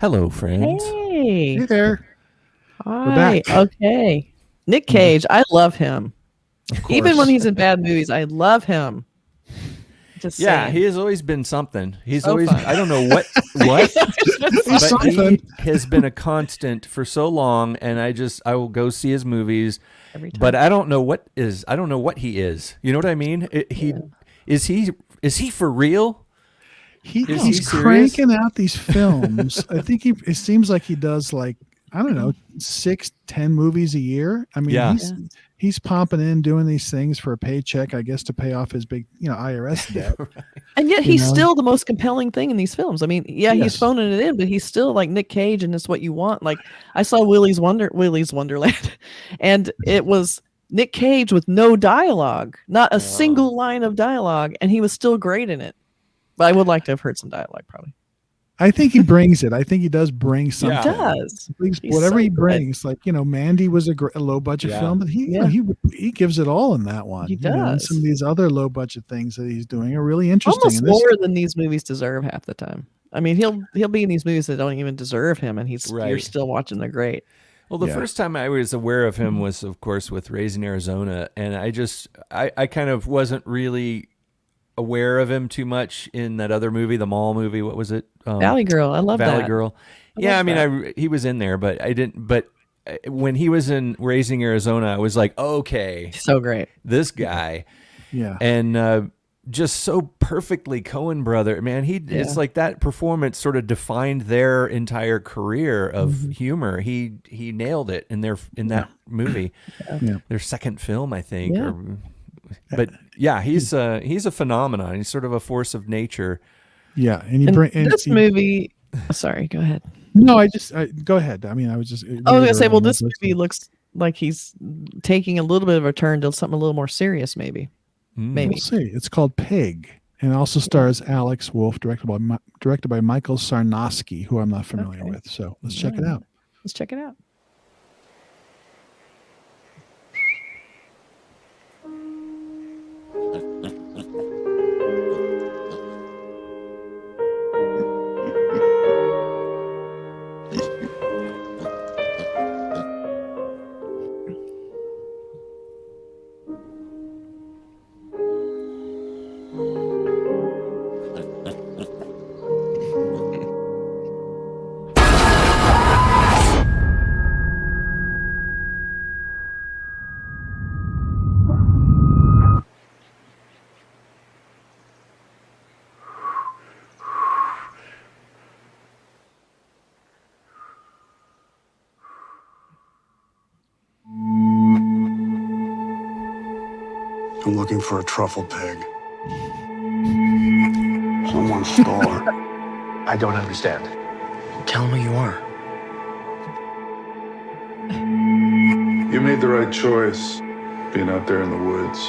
Hello, friends. Hey. Hey there. Hi. back. Okay. Nick Cage, I love him. Of course. Even when he's in bad movies, I love him. Just Yeah, saying. he has always been something. He's So always, fun. I don't know what, He's but something. he has been a constant for so long, and I will go see his movies, Every time. but I don't know what he is. You know what I mean? Is he for real? He's serious? cranking out these films. I think it seems like he does like, I don't know, 6-10 movies a year. I mean, Yeah. he's popping in doing these things for a paycheck, I guess, to pay off his big, IRS debt. And yet he's know? still the most compelling thing in these films. I mean, yeah, he's Yes. phoning it in, but he's still like Nick Cage, and it's what you want. Like I saw Willy's Wonderland, and it was Nick Cage with no dialogue, not a single line of dialogue, and he was still great in it. But I would like to have heard some dialogue, probably. I think he brings it. I think he does bring something. He does. He's He's whatever so he good. brings, like Mandy was a low budget Yeah. film, but he gives it all in that one. He And does. some of these other low budget things that he's doing are really interesting. Almost And this- more than these movies deserve half the time. I mean, he'll be in these movies that don't even deserve him, and you're Right. still watching. They're great. Well, the Yeah. first time I was aware of him was, of course, with Raising Arizona, and I kind of wasn't really aware of him too much in that other movie, the mall movie. What was it? Valley Girl, I love Valley that. Girl. I Yeah, I love mean, he was in there, but I didn't. But when he was in Raising Arizona, I was like, okay, So great. this guy, yeah. and just so perfectly Coen brother, man. It's like that performance sort of defined their entire career of humor. He nailed it in that movie, Yeah. their second film, I think. Yeah. But yeah, he's a phenomenon. He's sort of a force of nature. Yeah. And This movie. Sorry, go ahead. No, go ahead. I mean, I was just. I was gonna say, well, this reiterating movie looks like he's taking a little bit of a turn to something a little more serious, maybe. Maybe. We'll see. It's called Pig, and it also stars Alex Wolff, directed by Michael Sarnowski, who I'm not familiar Okay. with. So let's check it out. Let's check it out. I'm looking for a truffle pig. Someone stole it. I don't understand. Tell him who you are. You made the right choice, being out there in the woods.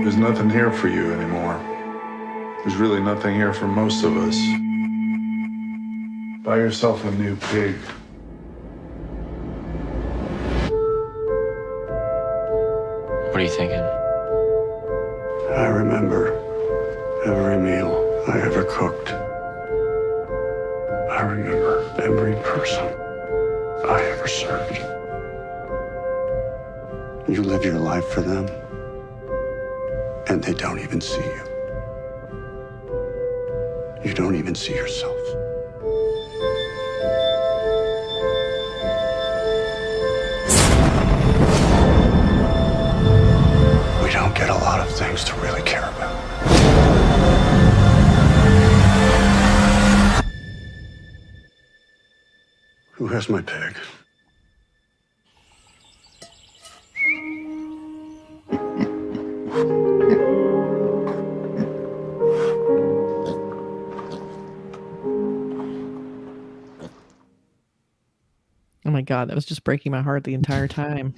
There's nothing here for you anymore. There's really nothing here for most of us. Buy yourself a new pig. What are you thinking? I remember every meal I ever cooked. I remember every person I ever served. You live your life for them, and they don't even see you. You don't even see yourself. We don't get a lot of things to really care about. Who has my pig? Oh my God, that was just breaking my heart the entire time.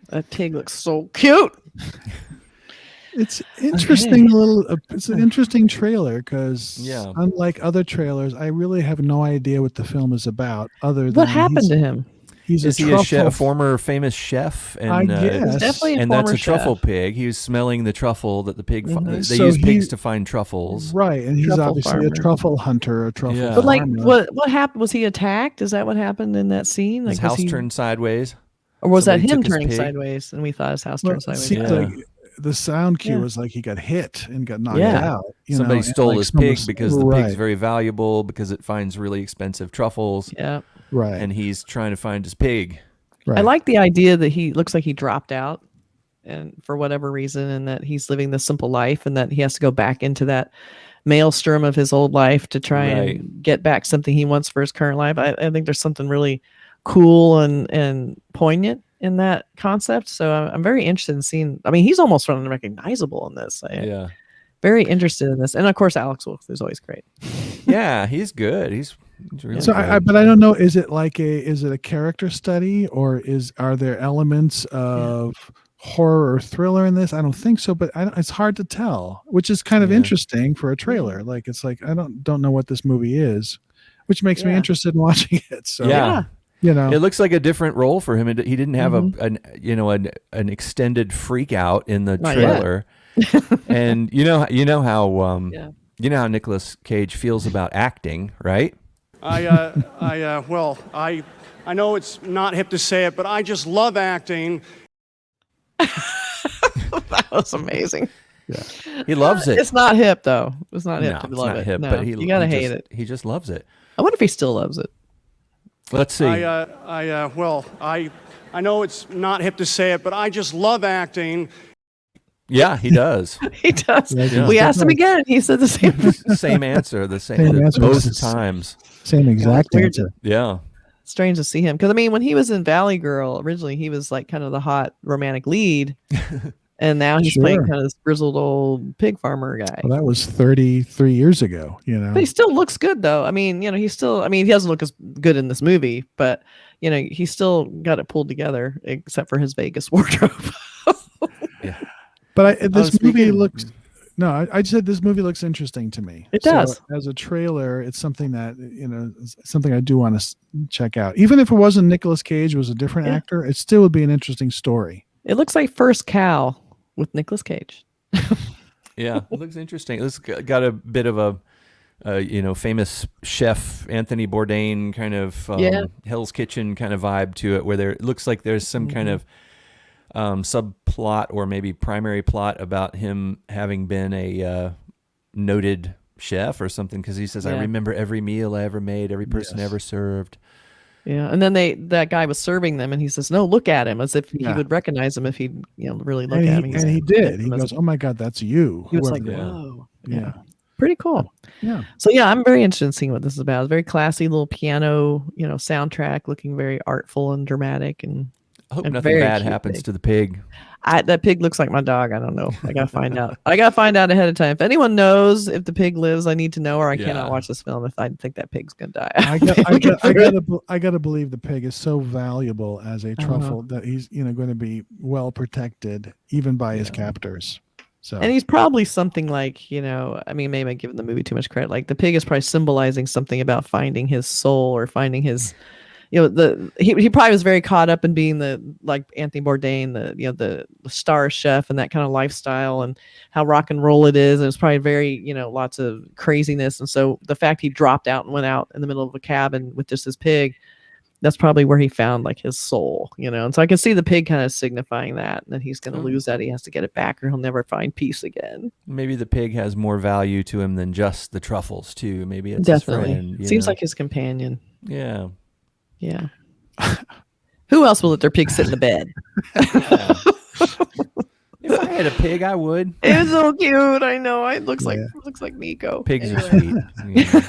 That pig looks so cute. It's interesting. Okay. It's an interesting trailer because Yeah. unlike other trailers, I really have no idea what the film is about. Other than What happened to him? He's Is a he truffle. a former famous chef? And, I guess. He's definitely a and that's former a truffle chef. pig. He was smelling the truffle that the pig. They So use pigs he- to find truffles. Right, and he's Truffle obviously farmer. a truffle hunter, a truffle Yeah. But like, farmer. what happened? Was he attacked? Is that what happened in that scene? His Like, house turned sideways. or was somebody that him took his turning pig. sideways, and we thought his house Well, turned it sideways? seems Yeah. like the sound cue Yeah. was like he got hit and got knocked Yeah. out. Somebody and stole like his someone- pig because the right, pig's very valuable because it finds really expensive truffles, Yeah. right, and he's trying to find his pig. right. I like the idea that he looks like he dropped out, and for whatever reason, and that he's living this simple life, and that he has to go back into that maelstrom of his old life to try Right. and get back something he wants for his current life. I think there's something really cool and poignant in that concept. So I'm very interested in seeing. I mean, he's almost unrecognizable in this. Yeah, Very interested in this, and of course, Alex Wolff is always great. yeah, he's good. He's really So good. but I don't know. Is it a character study, or are there elements of horror or thriller in this? I don't think so, but it's hard to tell, which is kind of Yeah. interesting for a trailer. Like it's like I don't know what this movie is, which makes me Yeah. interested in watching it. So Yeah. you know, It looks like a different role for him. He didn't have Mhm. an extended freak out in the Not yet. trailer. And you know how Yeah. you know how Nicolas Cage feels about acting, right? Well, I know it's not hip to say it, but I just love acting. That was amazing. He loves it. It's not hip though. It's not hip No, to it's love not it. hip, No, but you gotta he hate just- it. He just loves it. I wonder if he still loves it. Let's see. I know it's not hip to say it, but I just love acting. Yeah, he does. He does. Yeah. We asked him again. He said the same. Same answer. The same, Same answer. both times. same exact weird. answer. Yeah. Strange to see him because I mean, when he was in Valley Girl, originally he was like kind of the hot romantic lead, and now he's playing Sure. kind of this grizzled old pig farmer guy. Well, that was 33 years ago. You know, But he still looks good though. I mean, he's still. I mean, he doesn't look as good in this movie, but he's still got it pulled together, except for his Vegas wardrobe. Yeah. but this movie speaking- looks. No, I just said this movie looks interesting to me. It So does. as a trailer, it's something that is something I do want to check out. Even if it wasn't Nicolas Cage, was a different Yeah. actor, it still would be an interesting story. It looks like First Cow with Nicolas Cage. Yeah, it looks interesting. It's got a bit of a famous chef Anthony Bourdain kind of Yeah. Hell's Kitchen kind of vibe to it, where it looks like there's some kind of subplot or maybe primary plot about him having been a noted chef or something, because he says, "I Yeah. remember every meal I ever made, every person Yes. ever served." Yeah, and then that guy was serving them, and he says, "No, look at him," as if he Yeah. would recognize him if he really look And at him. he did. He goes, "Oh my God, that's you." He was whoever like, it was. "Whoa, Yeah. pretty cool." Yeah. So yeah, I'm very interested in seeing what this is about. It's very classy little piano, soundtrack, looking very artful and dramatic, and I hope And nothing very bad cute happens pig. to the pig. that pig looks like my dog. I don't know. I gotta find out. I gotta find out ahead of time. If anyone knows if the pig lives, I need to know, or I cannot Yeah. watch this film if I think that pig's gonna die. I gotta believe the pig is so valuable as a truffle that he's going to be well protected even by his captors. So And he's probably something like, I mean, maybe I'm giving the movie too much credit. Like the pig is probably symbolizing something about finding his soul or finding his, he probably was very caught up in being like Anthony Bourdain, the star chef and that kind of lifestyle and how rock and roll it is. And it's probably very, lots of craziness. And so the fact he dropped out and went out in the middle of a cabin with just his pig, that's probably where he found like his soul, and so I can see the pig kind of signifying that he's going to lose that. He has to get it back or he'll never find peace again. Maybe the pig has more value to him than just the truffles too. Maybe it's Definitely. his friend. Seems like his companion. Yeah. Yeah. Who else will let their pig sit in the bed? If I had a pig, I would. It's so cute. I know. It looks Yeah. like Nico. Pigs are Anyway. sweet. Yeah.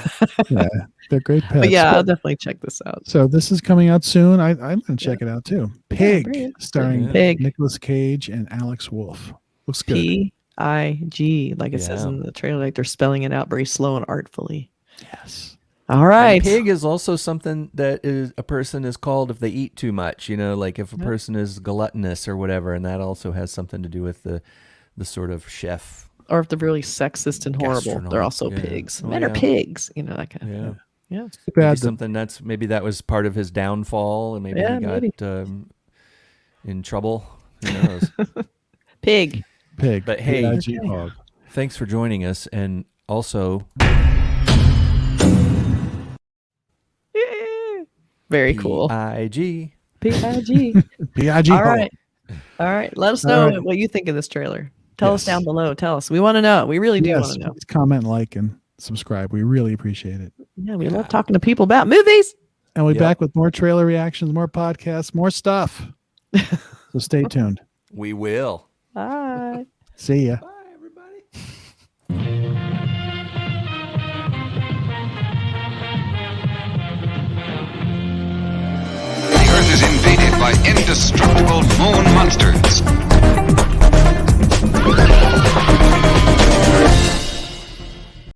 yeah, they're great pets. But yeah, I'll definitely check this out. So this is coming out soon. I'm going to check it out too. very Pig, interesting. starring Pig. Nicolas Cage and Alex Wolff. Looks good. Pig, like it says Yeah. in the trailer, like they're spelling it out very slow and artfully. Yes. All right. And pig is also something that a person is called if they eat too much, like if a person is gluttonous or whatever, and that also has something to do with the sort of chef. Or if they're really sexist and horrible, Gastronomic, they're also yeah. pigs. Oh, Men are yeah. pigs, that kind of Yeah. thing. Yeah. Maybe something maybe that was part of his downfall, and maybe he got in trouble. Who knows? Pig. But hey, P-I-G hog. Thanks for joining us, and also very cool. P-I-G. P-I-G. P-I-G All hog. right. All right. Let us know what you think of this trailer. Tell us down below. Tell us. We want to know. We really do want to know. Please comment, like, and subscribe. We really appreciate it. Yeah, we love talking to people about movies. And we'll be back with more trailer reactions, more podcasts, more stuff. So stay tuned. We will. Bye. See ya. Bye, everybody. The Earth is invaded by indestructible moon monsters.